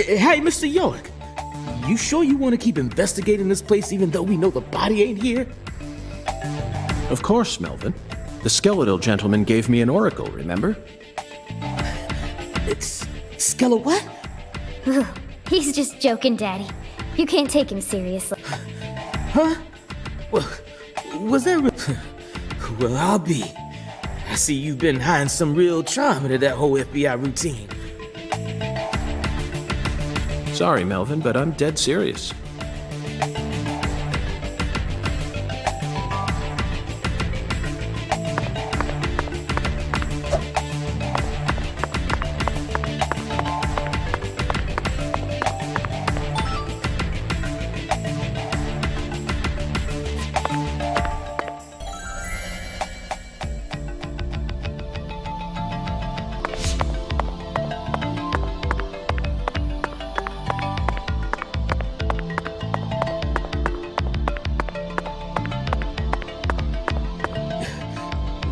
Hey, Mr. York. You sure you want to keep investigating this place even though we know the body ain't here? Of course, Melvin. The skeletal gentleman gave me an oracle, remember? It's Skella what? He's just joking, Daddy. You can't take him seriously. Huh? Well, was that Well, I'll be. I see you've been hiding some real charm into that whole FBI routine. Sorry, Melvin, but I'm dead serious.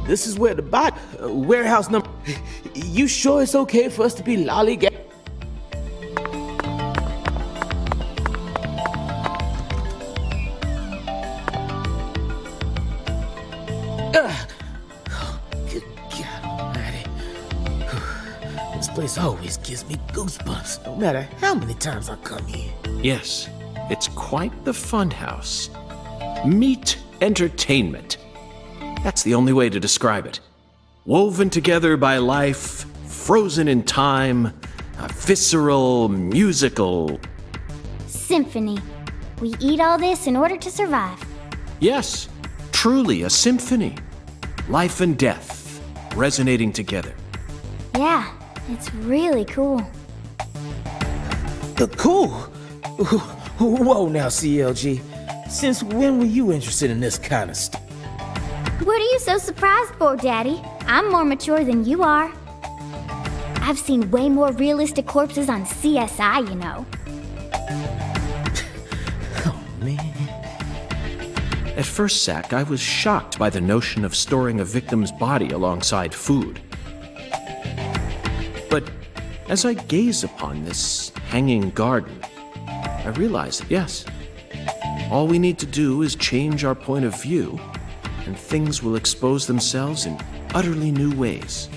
This is where the warehouse number. You sure it's okay for us to be lollygag? Good God Almighty. This place always gives me goosebumps, no matter how many times I come here. Yes, it's quite the fun house. Meet entertainment. That's the only way to describe it. Woven together by life, frozen in time, a visceral, musical... Symphony. We eat all this in order to survive. Yes, truly a symphony. Life and death, resonating together. Yeah, it's really cool. Cool? Whoa now, CLG. Since when were you interested in this kind of stuff? What are you so surprised for, Daddy? I'm more mature than you are. I've seen way more realistic corpses on CSI, you know. Oh, man. At first, Zach, I was shocked by the notion of storing a victim's body alongside food. But as I gaze upon this hanging garden, I realized that, yes, all we need to do is change our point of view, and things will expose themselves in utterly new ways.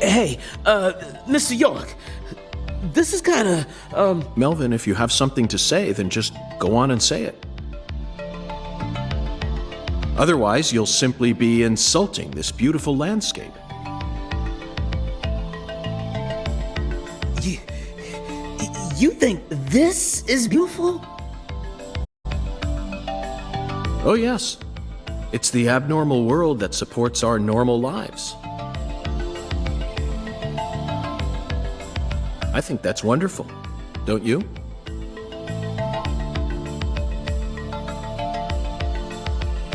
Hey, Mr. York, this is kinda, Melvin, if you have something to say, then just go on and say it. Otherwise, you'll simply be insulting this beautiful landscape. You think this is beautiful? Oh yes, it's the abnormal world that supports our normal lives. I think that's wonderful, don't you?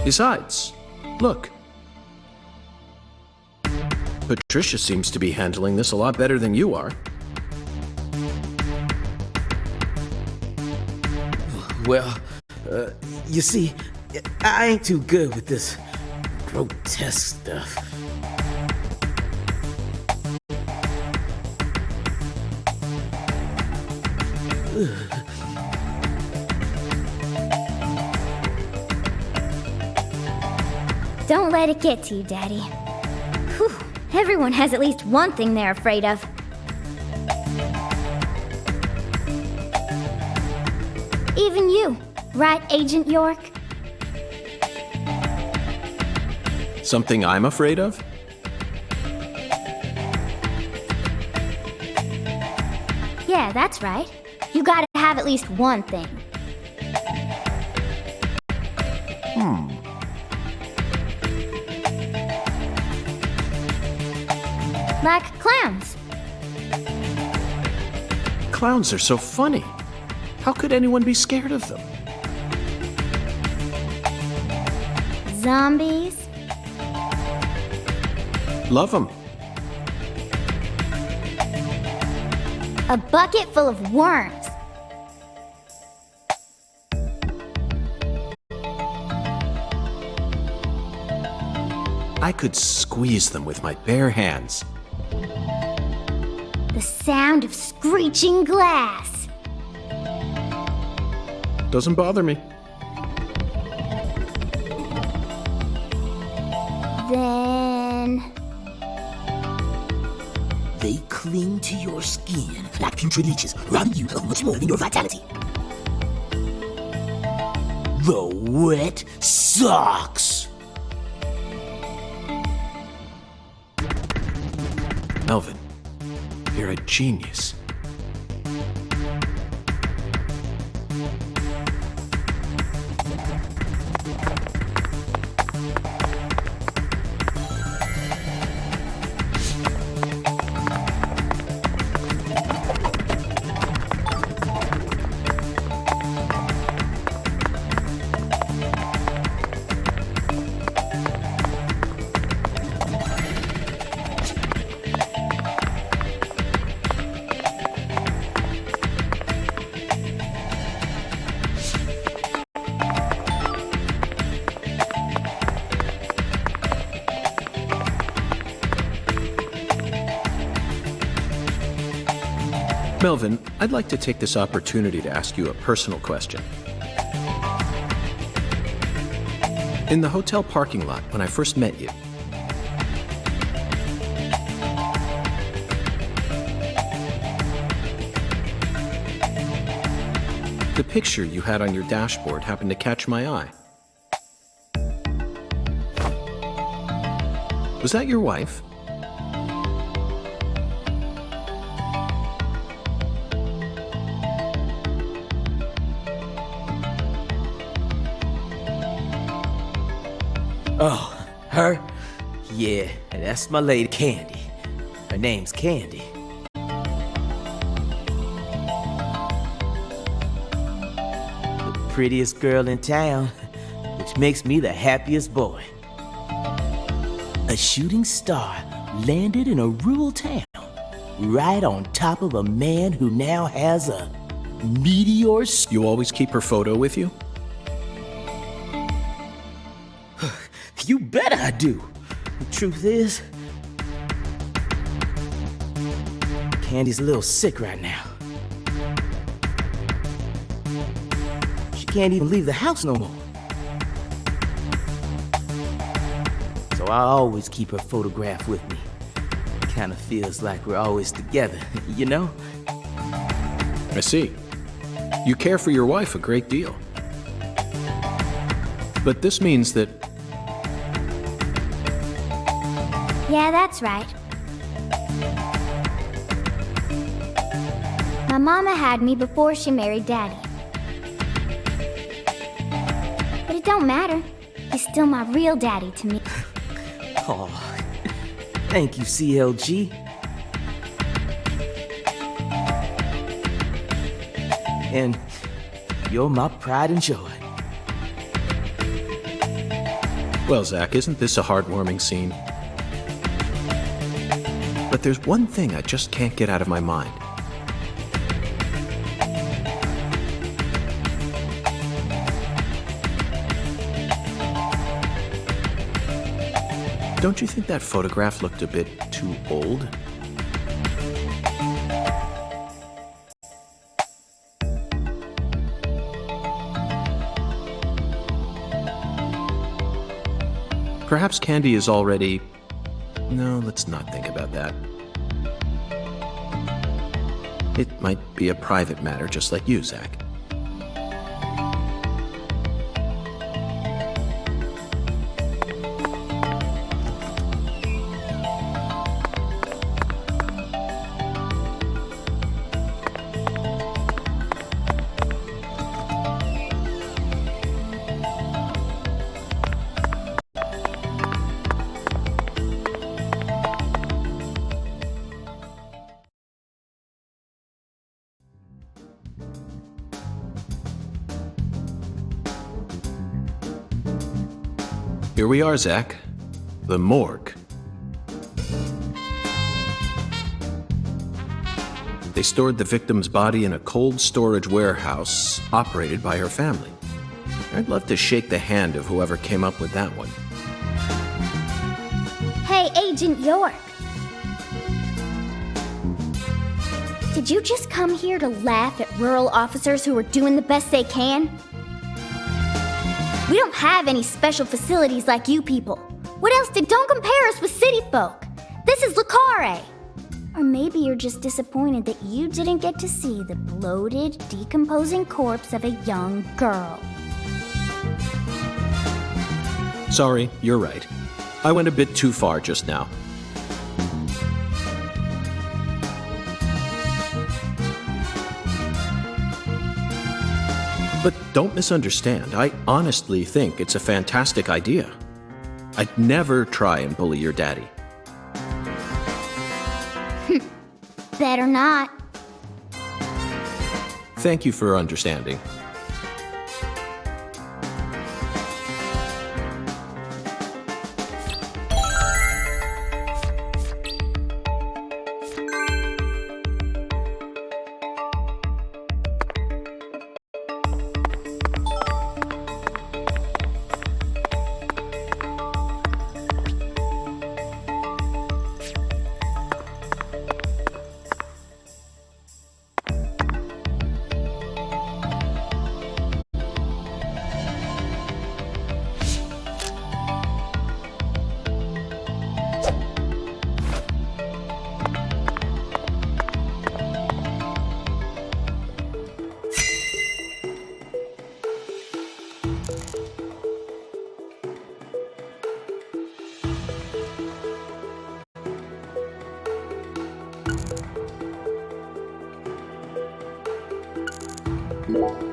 Besides, look. Patricia seems to be handling this a lot better than you are. Well, you see, I ain't too good with this grotesque stuff. Don't let it get to you, Daddy. Whew. Everyone has at least one thing they're afraid of. Even you, right, Agent York? Something I'm afraid of? Yeah, that's right. You gotta have at least one thing. Like clowns. Clowns are so funny. How could anyone be scared of them? zombies? Love 'em. A bucket full of worms. I could squeeze them with my bare hands. The sound of screeching glass. Doesn't bother me. Then... They cling to your skin like putrid leeches, robbing you of much more than your vitality. The wet socks! Melvin, you're a genius. Melvin, I'd like to take this opportunity to ask you a personal question. In the hotel parking lot, when I first met you, the picture you had on your dashboard happened to catch my eye. Was that your wife? Oh, her? Yeah, that's my lady Candy. Her name's Candy. The prettiest girl in town, which makes me the happiest boy. A shooting star landed in a rural town, right on top of a man who now has a meteor. You always keep her photo with you? You bet I do. The truth is, Candy's a little sick right now. She can't even leave the house no more. So I always keep her photograph with me. Kinda feels like we're always together, you know? I see. You care for your wife a great deal. But this means that Yeah, that's right. My mama had me before she married Daddy. But it don't matter. He's still my real daddy to me. Oh, thank you, CLG. And you're my pride and joy. well, Zach, isn't this a heartwarming scene? But there's one thing I just can't get out of my mind. Don't you think that photograph looked a bit too old? Perhaps Candy is already... No, let's not think about that. It might be a private matter, just like you, Zach. Here we are, Zach. The morgue. They stored the victim's body in a cold storage warehouse operated by her family. I'd love to shake the hand of whoever came up with that one. Hey, Agent York. Did you just come here to laugh at rural officers who are doing the best they can? We don't have any special facilities like you people. What else don't compare us with city folk. This is Carré. Or maybe you're just disappointed that you didn't get to see the bloated, decomposing corpse of a young girl. Sorry, you're right. I went a bit too far just now. But don't misunderstand. I honestly think it's a fantastic idea. I'd never try and bully your daddy. Better not. Thank you for understanding.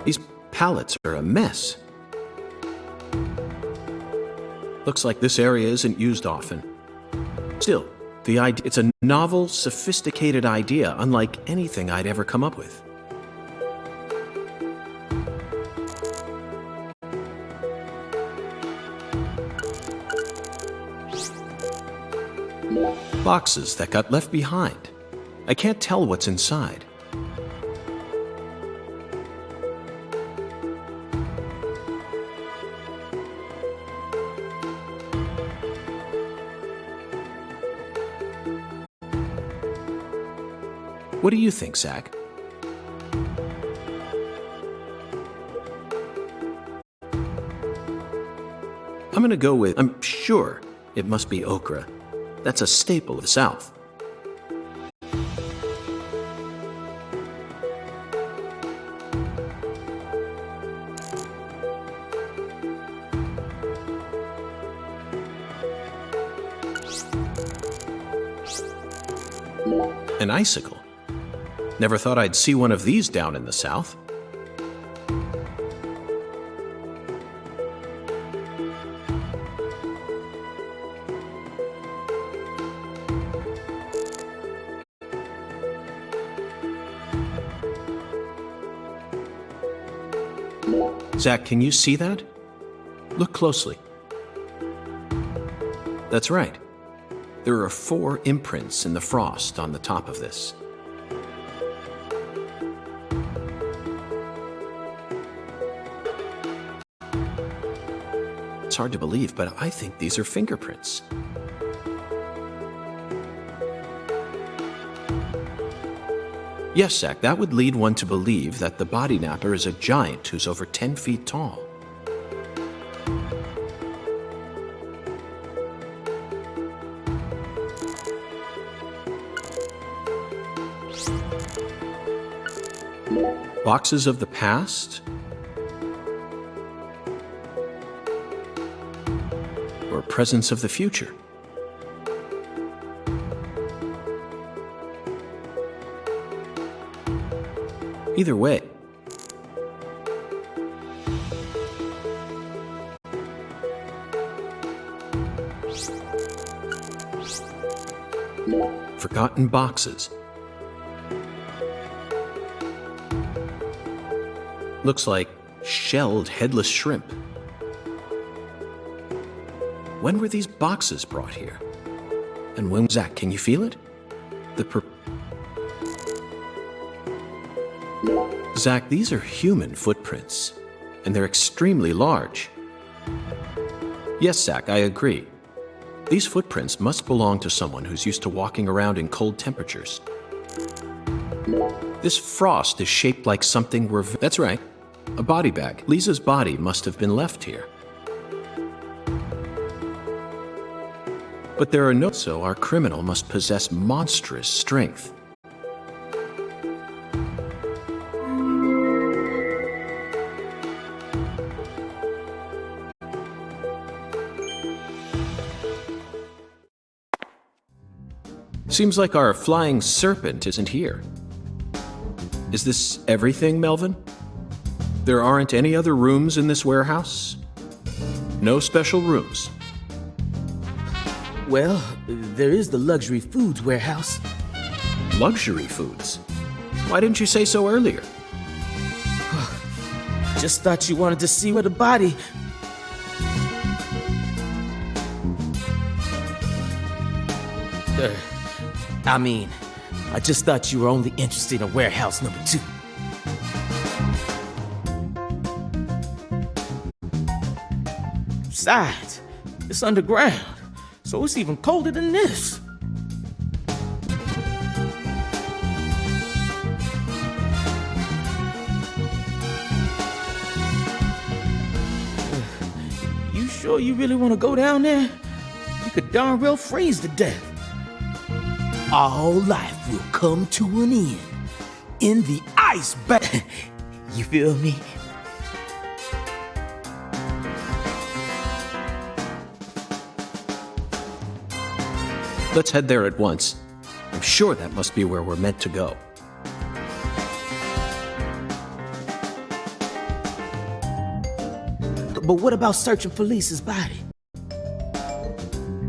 These pallets are a mess. Looks like this area isn't used often. Still, it's a novel, sophisticated idea, unlike anything I'd ever come up with. Boxes that got left behind. I can't tell what's inside. What do you think, Zach? I'm gonna go with, I'm sure it must be okra. That's a staple of the South. An icicle. Never thought I'd see one of these down in the South. Zach, can you see that? Look closely. That's right. There are 4 imprints in the frost on the top of this. It's hard to believe, but I think these are fingerprints. Yes, Zach, that would lead one to believe that the body napper is a giant who's over 10 feet tall. Boxes of the past? Or presents of the future? Either way, forgotten boxes. Looks like shelled headless shrimp. When were these boxes brought here? And when, Zach, can you feel it? Zach, these are human footprints, and they're extremely large. Yes, Zach, I agree. These footprints must belong to someone who's used to walking around in cold temperatures. This frost is shaped like something that's right, a body bag. Lisa's body must have been left here. But there are no, so our criminal must possess monstrous strength. Seems like our flying serpent isn't here. Is this everything, Melvin? There aren't any other rooms in this warehouse? No special rooms? Well, there is the luxury foods warehouse. Luxury foods? Why didn't you say so earlier? Just thought you wanted to see where the body... I just thought you were only interested in warehouse number 2. Besides, it's underground, so it's even colder than this. You sure you really want to go down there? You could darn well freeze to death. All life will come to an end in the ice bag. You feel me? Let's head there at once. I'm sure that must be where we're meant to go. But what about searching for Lisa's body?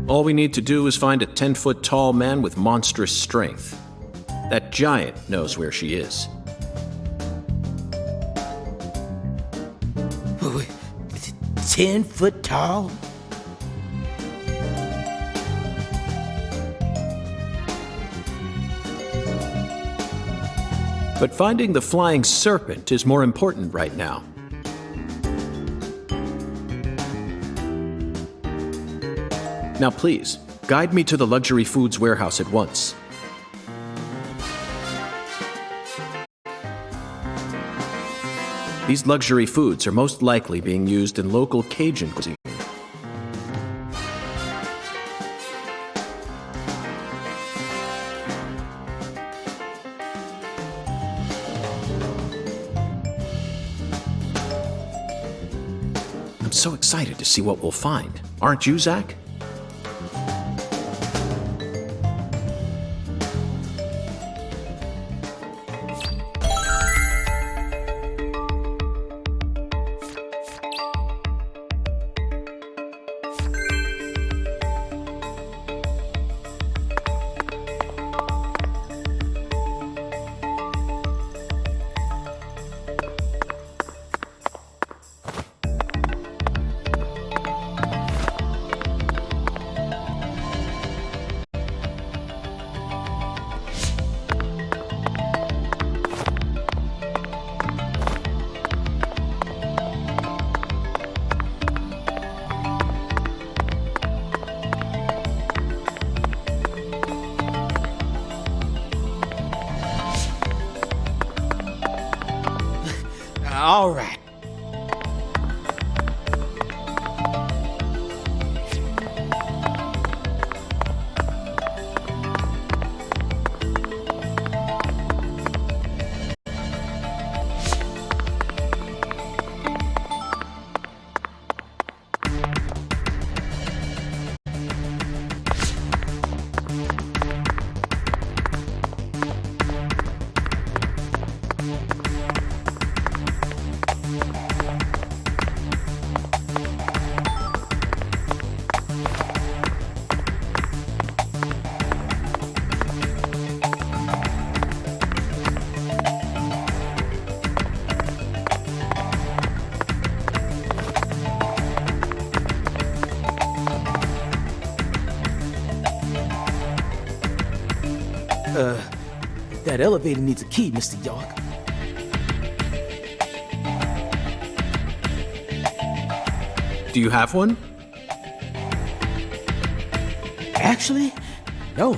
All we need to do is find a 10-foot-tall man with monstrous strength. That giant knows where she is. 10 foot tall? But finding the flying serpent is more important right now. Now please, guide me to the luxury foods warehouse at once. These luxury foods are most likely being used in local Cajun cuisine. I'm so excited to see what we'll find. Aren't you, Zach? All right. That elevator needs a key, Mr. York. Do you have one? Actually, no.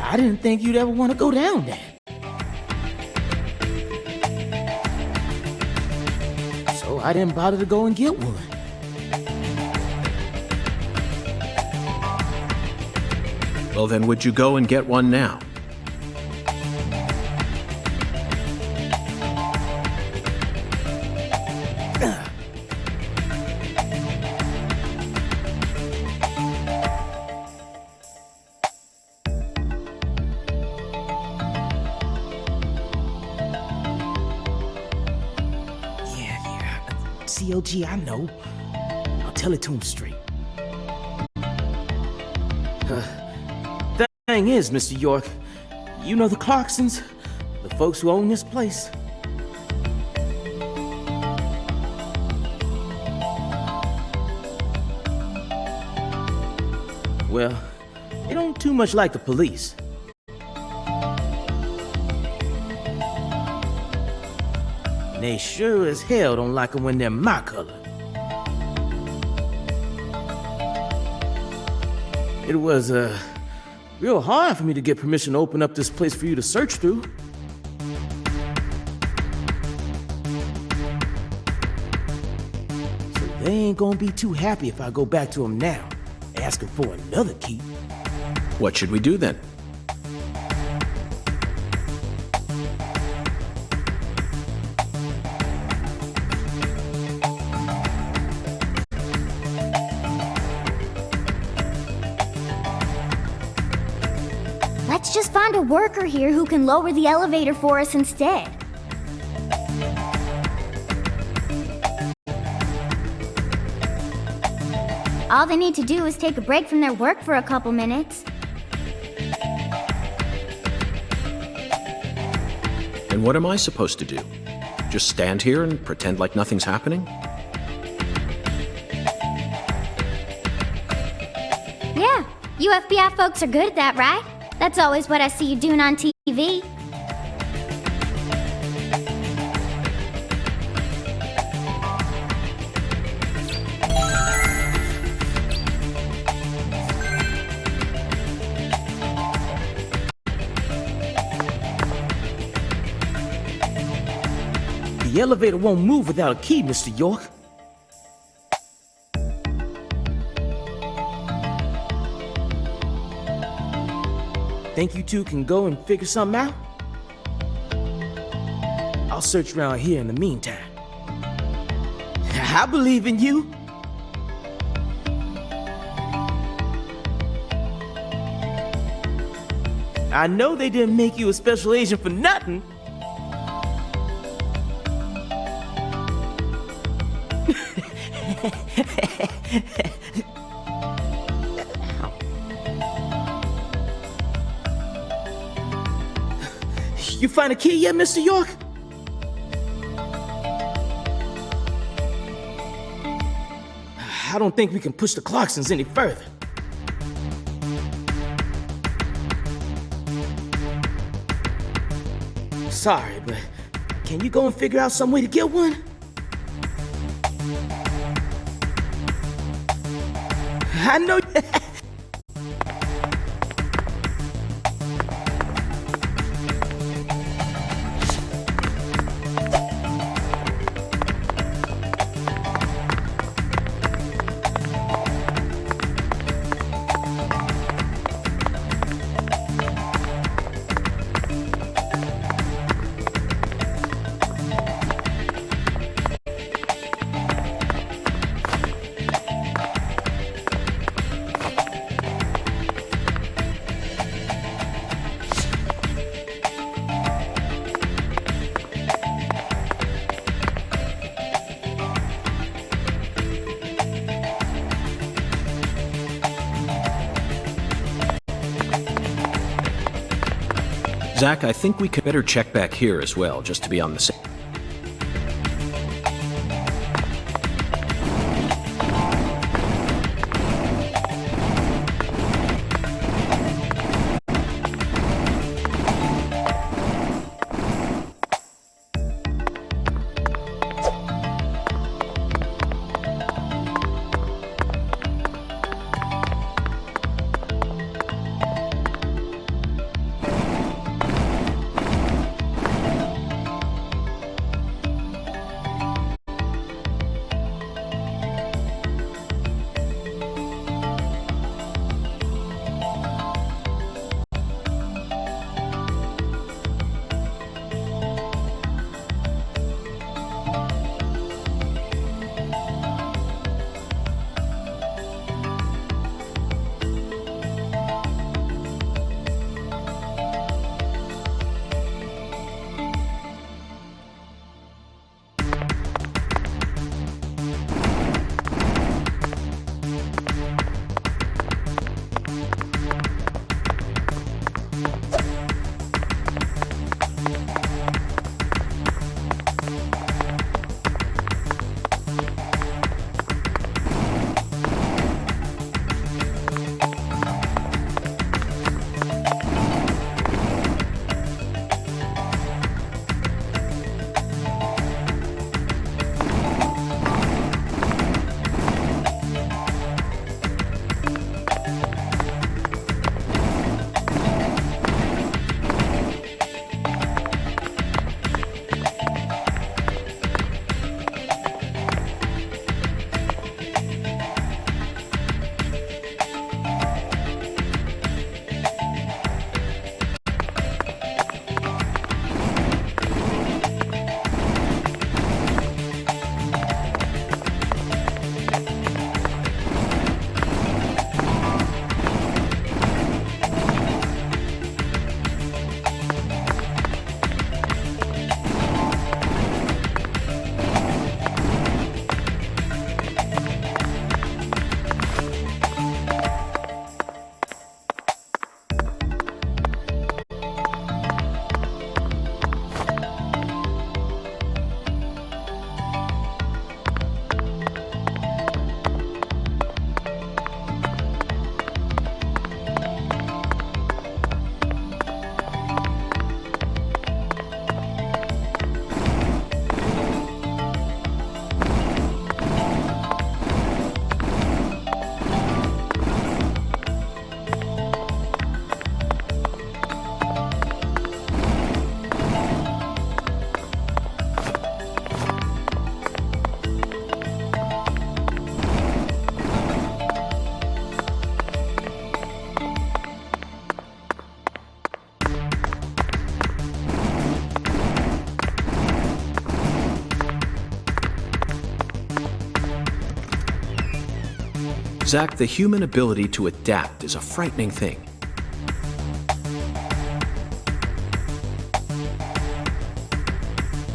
I didn't think you'd ever want to go down there. So I didn't bother to go and get one. Well, then would you go and get one now? COG, I know. I'll tell it to him straight. Thing is, Mr. York, you know the Clarksons? The folks who own this place? Well, they don't too much like the police. And they sure as hell don't like them when they're my color. It was, real hard for me to get permission to open up this place for you to search through. So they ain't gonna be too happy if I go back to them now, asking for another key. What should we do then? Let's just find a worker here who can lower the elevator for us instead. All they need to do is take a break from their work for a couple minutes. And what am I supposed to do? Just stand here and pretend like nothing's happening? Yeah, you FBI folks are good at that, right? That's always what I see you doing on TV. The elevator won't move without a key, Mr. York. Think you two can go and figure something out? I'll search around here in the meantime. I believe in you. I know they didn't make you a special agent for nothing. You find a key yet, Mr. York? I don't think we can push the Clarksons any further. Sorry, but can you go and figure out some way to get one? I know. Zach, I think we could better check back here as well, just to be on the safe. Zach, the human ability to adapt is a frightening thing.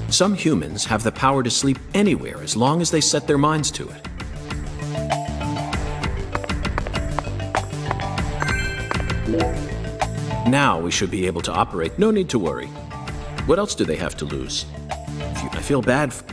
Some humans have the power to sleep anywhere as long as they set their minds to it. Now we should be able to operate, no need to worry. What else do they have to lose? I feel bad for...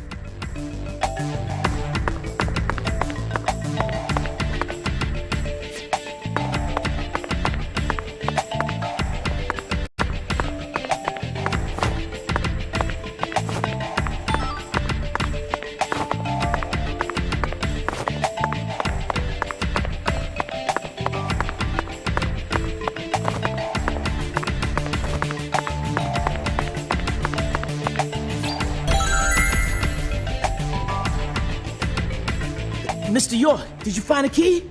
Mr. York, did you find a key?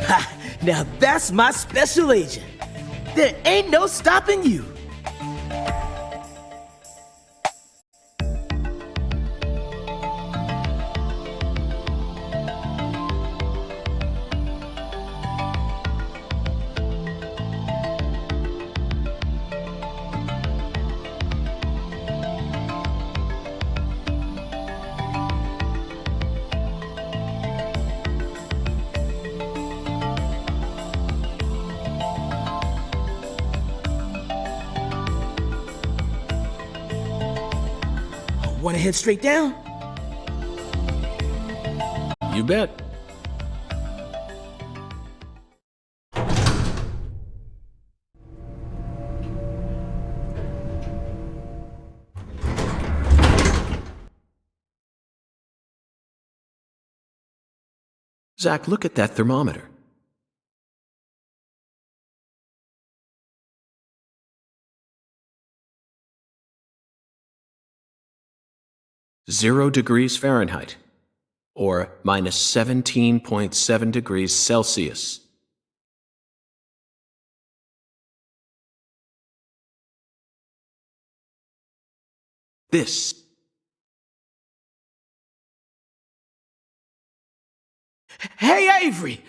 Ha! Now that's my special agent. There ain't no stopping you. Want to head straight down? You bet. Zach, look at that thermometer. (0°F), or minus 17.7 degrees Celsius. This. Hey, Avery!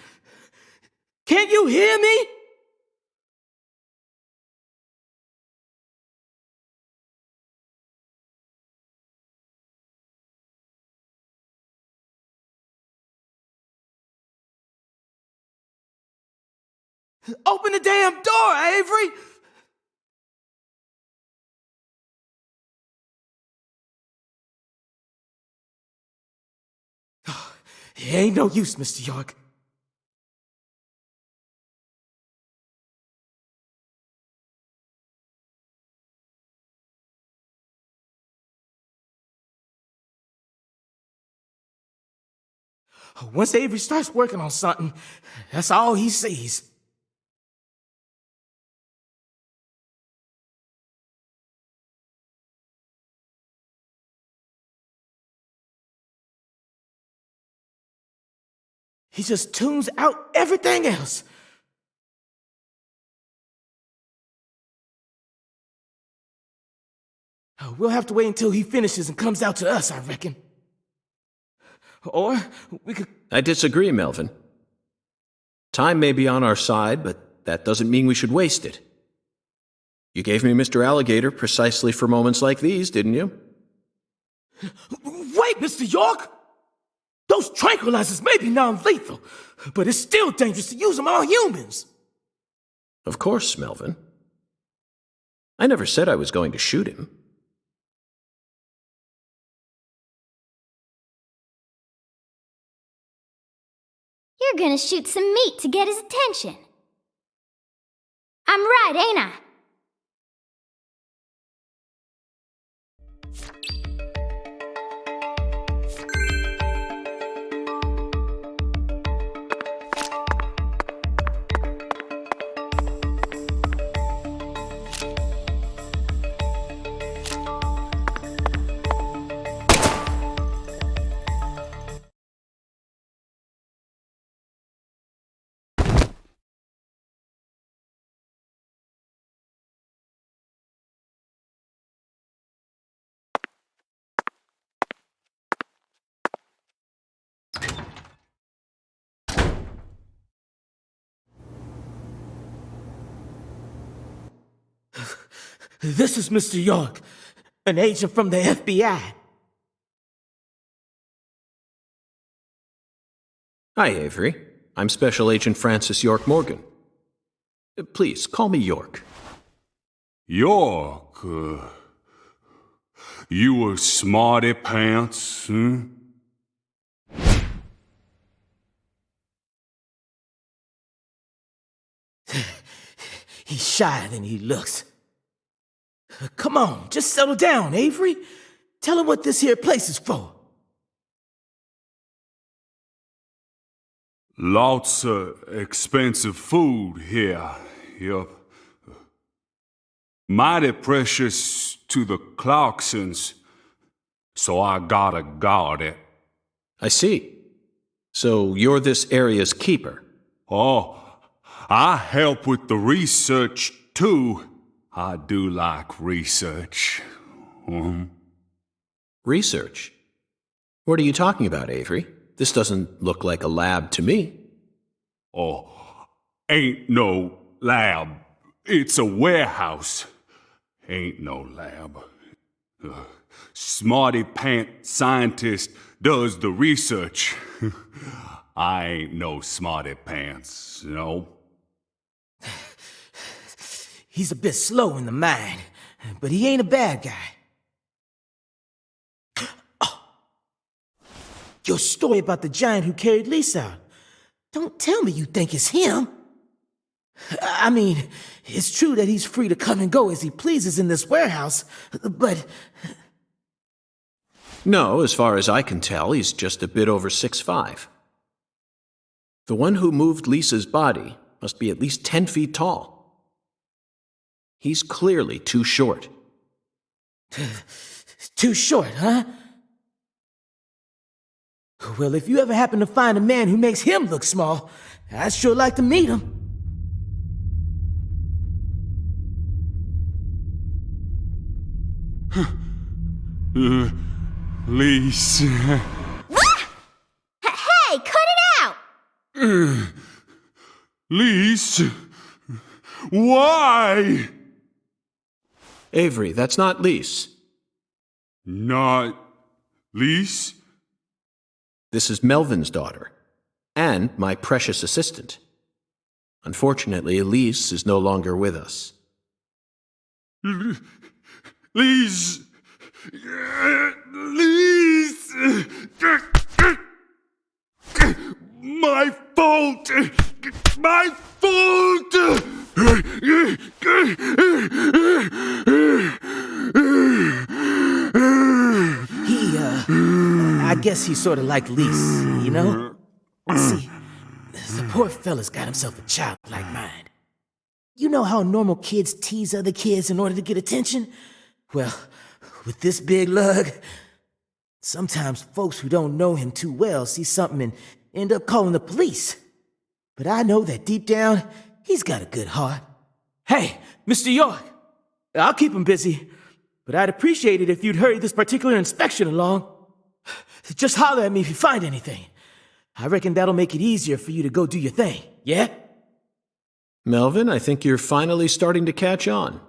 Can you hear me? Open the damn door, Avery! Oh, it ain't no use, Mr. York. Once Avery starts working on something, that's all he sees. He just tunes out everything else. We'll have to wait until he finishes and comes out to us, I reckon. Or we could... I disagree, Melvin. Time may be on our side, but that doesn't mean we should waste it. You gave me Mr. Alligator precisely for moments like these, didn't you? Wait, Mr. York! Those tranquilizers may be non-lethal, but it's still dangerous to use them on humans. Of course, Melvin. I never said I was going to shoot him. You're gonna shoot some meat to get his attention. I'm right, ain't I? This is Mr. York, an agent from the FBI. Hi, Avery. I'm Special Agent Francis York Morgan. Please, call me York. York, you a smarty pants, huh? He's shyer than he looks. Come on, just settle down, Avery. Tell him what this here place is for. Lots of expensive food here. Yup. Mighty precious to the Clarksons, so I gotta guard it. I see. So you're this area's keeper. Oh, I help with the research, too. I do like research. Research? What are you talking about, Avery? This doesn't look like a lab to me. Oh, ain't no lab. It's a warehouse. Ain't no lab. Smarty pant scientist does the research. I ain't no smarty pants, no. He's a bit slow in the mind, but he ain't a bad guy. Oh. Your story about the giant who carried Lisa out. Don't tell me you think it's him. I mean, it's true that he's free to come and go as he pleases in this warehouse, but... No, as far as I can tell, he's just a bit over 6'5". The one who moved Lisa's body must be at least 10 feet tall. He's clearly too short. Too short, huh? Well, if you ever happen to find a man who makes him look small, I'd sure like to meet him. Lise. Hey, cut it out! Lise. Why? Avery, that's not Lise. Not Lise? This is Melvin's daughter, and my precious assistant. Unfortunately, Elise is no longer with us. Lise! Lise! My fault! My fault! I guess he's sort of like Lise, you know? See, the poor fella's got himself a childlike mind. You know how normal kids tease other kids in order to get attention? Well, with this big lug, sometimes folks who don't know him too well see something and end up calling the police. But I know that deep down, he's got a good heart. Hey, Mr. York, I'll keep him busy, but I'd appreciate it if you'd hurry this particular inspection along. Just holler at me if you find anything. I reckon that'll make it easier for you to go do your thing, yeah? Melvin, I think you're finally starting to catch on.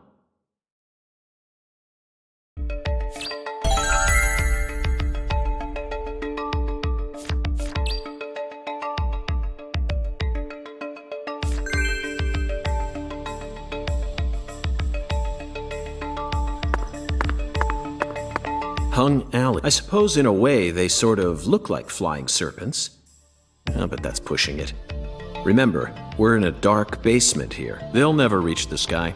Hung alley. I suppose in a way they sort of look like flying serpents. Oh, but that's pushing it. Remember, we're in a dark basement here. They'll never reach the sky.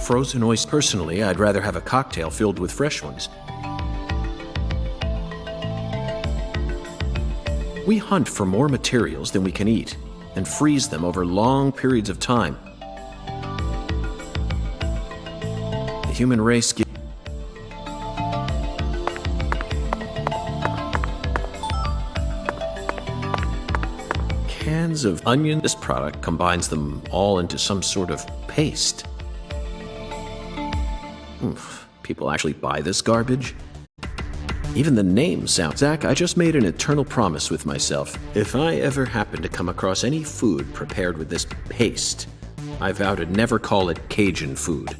Frozen oyster. Personally, I'd rather have a cocktail filled with fresh ones. We hunt for more materials than we can eat and freeze them over long periods of time. The human race gives cans of onion. This product combines them all into some sort of paste. Oof, people actually buy this garbage? Even the name sounds... Zach, I just made an eternal promise with myself. If I ever happen to come across any food prepared with this paste, I vow to never call it Cajun food.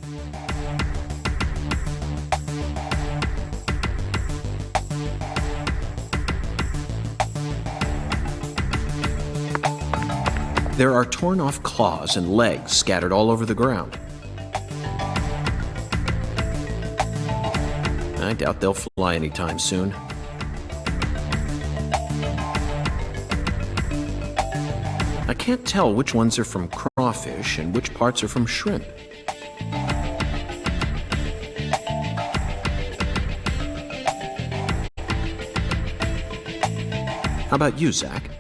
There are torn off claws and legs scattered all over the ground. I doubt they'll fly anytime soon. I can't tell which ones are from crawfish and which parts are from shrimp. How about you, Zach?